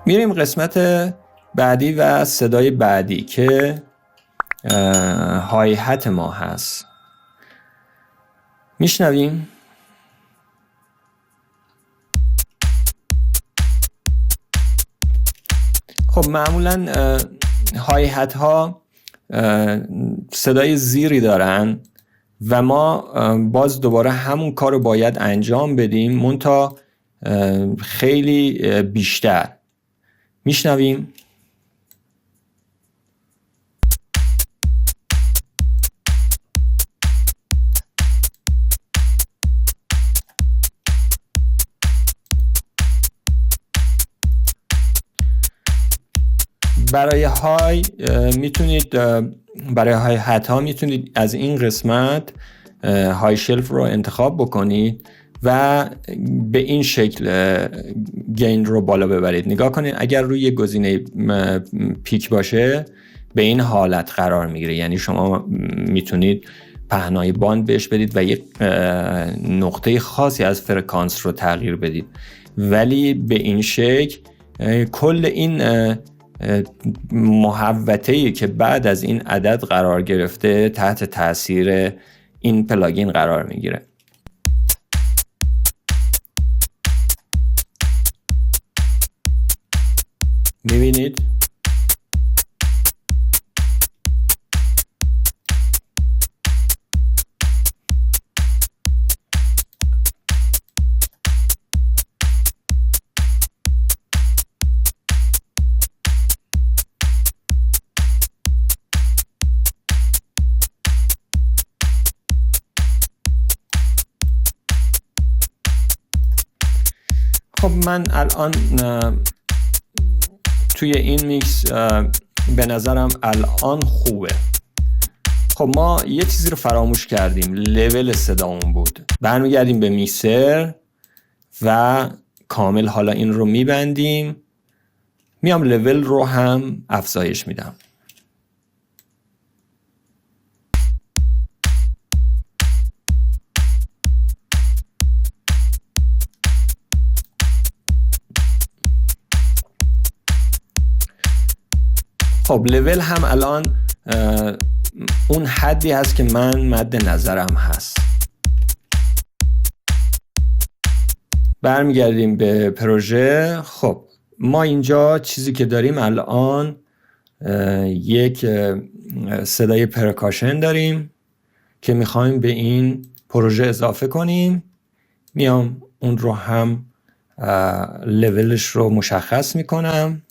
میریم قسمت بعدی و صدای بعدی که های هت ما هست. میشنویم. خب معمولا های هت ها صدای زیری دارن و ما باز دوباره همون کار رو باید انجام بدیم، منتها خیلی بیشتر. میشنویم. برای های میتونید برای های هت ها میتونید از این قسمت های شلف رو انتخاب بکنید و به این شکل گین رو بالا ببرید. نگاه کنید اگر روی گزینه پیک باشه به این حالت قرار میگیره، یعنی شما میتونید پهنای باند بهش بدید و یک نقطه خاصی از فرکانس رو تغییر بدید، ولی به این شکل کل این محوطه‌ای که بعد از این عدد قرار گرفته تحت تاثیر این پلاگین قرار میگیره. میبینید؟ خب من الان توی این میکس به نظرم الان خوبه. خب ما یه چیزی رو فراموش کردیم، لول صدامون بود. برمیگردیم به میکسر و کامل حالا این رو میبندیم، میام لول رو هم افزایش میدم. خب لول هم الان اون حدی هست که من مد نظرم هست. برمیگردیم به پروژه. خب ما اینجا چیزی که داریم الان یک صدای پرکاشن داریم که میخوایم به این پروژه اضافه کنیم. میام اون رو هم لولش رو مشخص میکنم.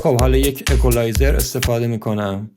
خب حالا یک اکولایزر استفاده میکنم.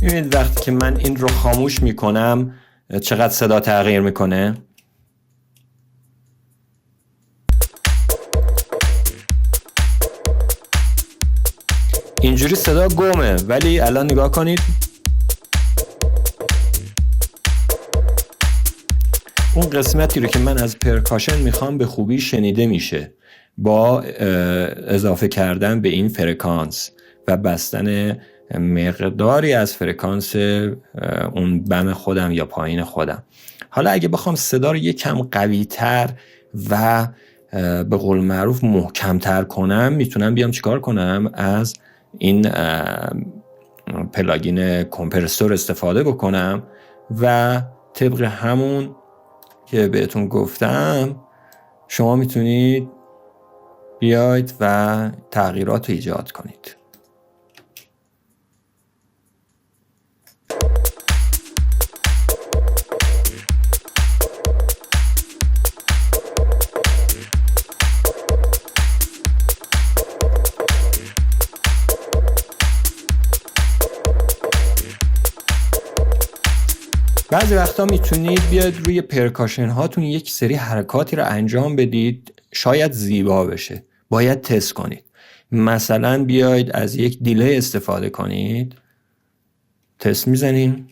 میبینید وقتی که من این رو خاموش میکنم چقدر صدا تغییر میکنه. اینجوری صدا گمه، ولی الان نگاه کنید اون قسمتی رو که من از پرکاشن میخوام به خوبی شنیده میشه با اضافه کردن به این فرکانس و بستن مقداری از فرکانس اون بم خودم یا پایین خودم. حالا اگه بخوام صدا رو یک کم قوی تر و به قول معروف محکم تر کنم، میتونم بیام چیکار کنم؟ از این پلاگین کمپرسور استفاده بکنم و طبق همون که بهتون گفتم شما میتونید بیاید و تغییرات رو ایجاد کنید. بعضی وقتا میتونید بیاید روی پرکاشن هاتون یک سری حرکاتی رو انجام بدید، شاید زیبا بشه. باید تست کنید. مثلا بیاید از یک دیلی استفاده کنید. تست میزنیم.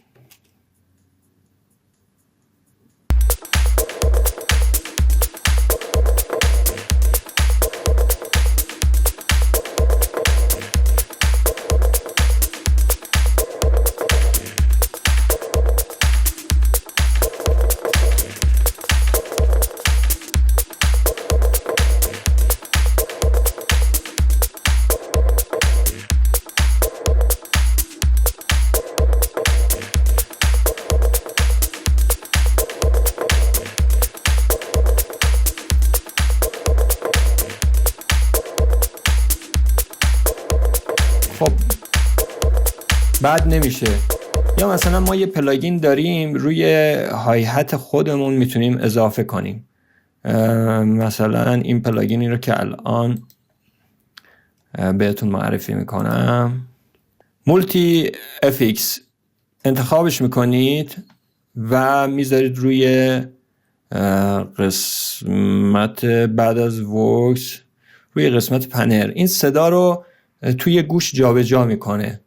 خب بد نمیشه. یا مثلا ما یه پلاگین داریم روی های هت خودمون میتونیم اضافه کنیم. مثلا این پلاگینی رو که الان بهتون معرفی میکنم، مولتی افیکس، انتخابش میکنید و میذارید روی قسمت بعد از وکس، روی قسمت پنل. این صدا رو توی گوش جابجا میکنه.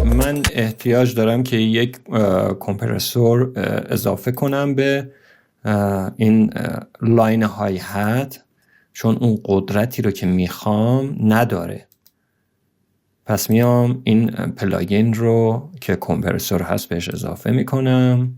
من احتیاج دارم که یک کمپرسور اضافه کنم به این لاین های هت، چون اون قدرتی رو که میخوام نداره. پس میام این پلاگین رو که کمپرسور هست بهش اضافه میکنم.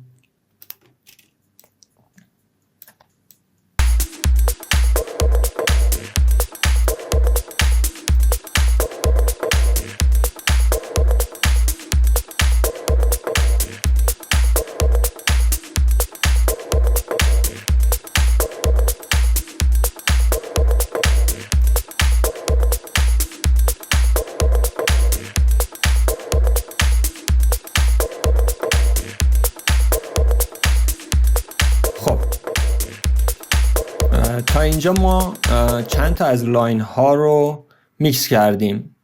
تا اینجا ما چند تا از لاین ها رو میکس کردیم.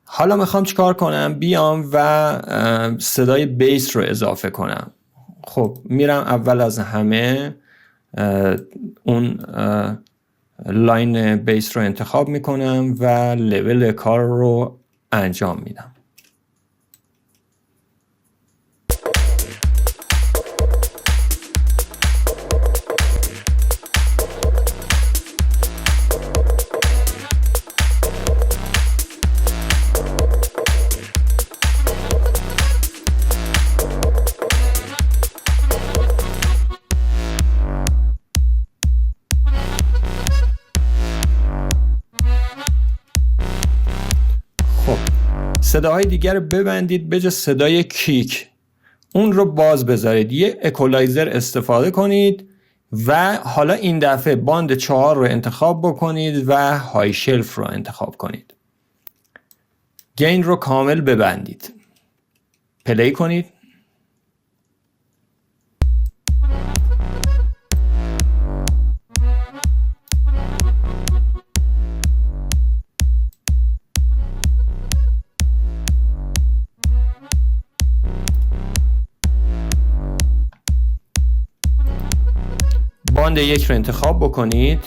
حالا میخوام چیکار کنم؟ بیام و صدای بیس رو اضافه کنم. خب میرم اول از همه اون لاین بیس رو انتخاب میکنم و لول کار رو انجام میدم. صداهای دیگر رو ببندید، به جز صدای کیک اون رو باز بذارید. یه اکولایزر استفاده کنید و حالا این دفعه باند 4 رو انتخاب بکنید و های شلف رو انتخاب کنید. گین رو کامل ببندید. پلی کنید. باند 1 رو انتخاب بکنید.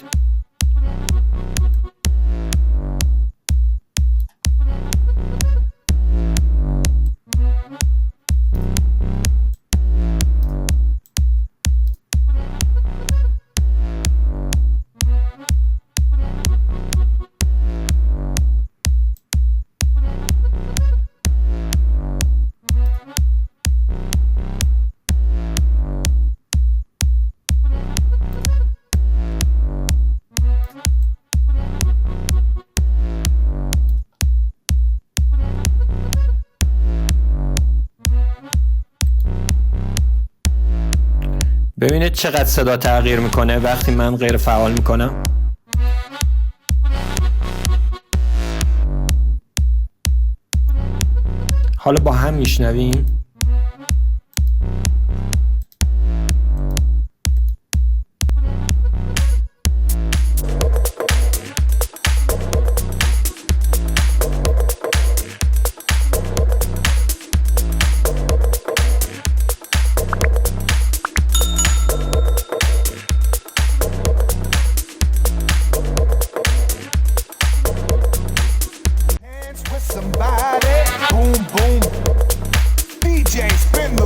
ببینید چقدر صدا تغییر میکنه وقتی من غیر فعال میکنم. حالا با هم میشنویم. Boom, boom. DJ, spin the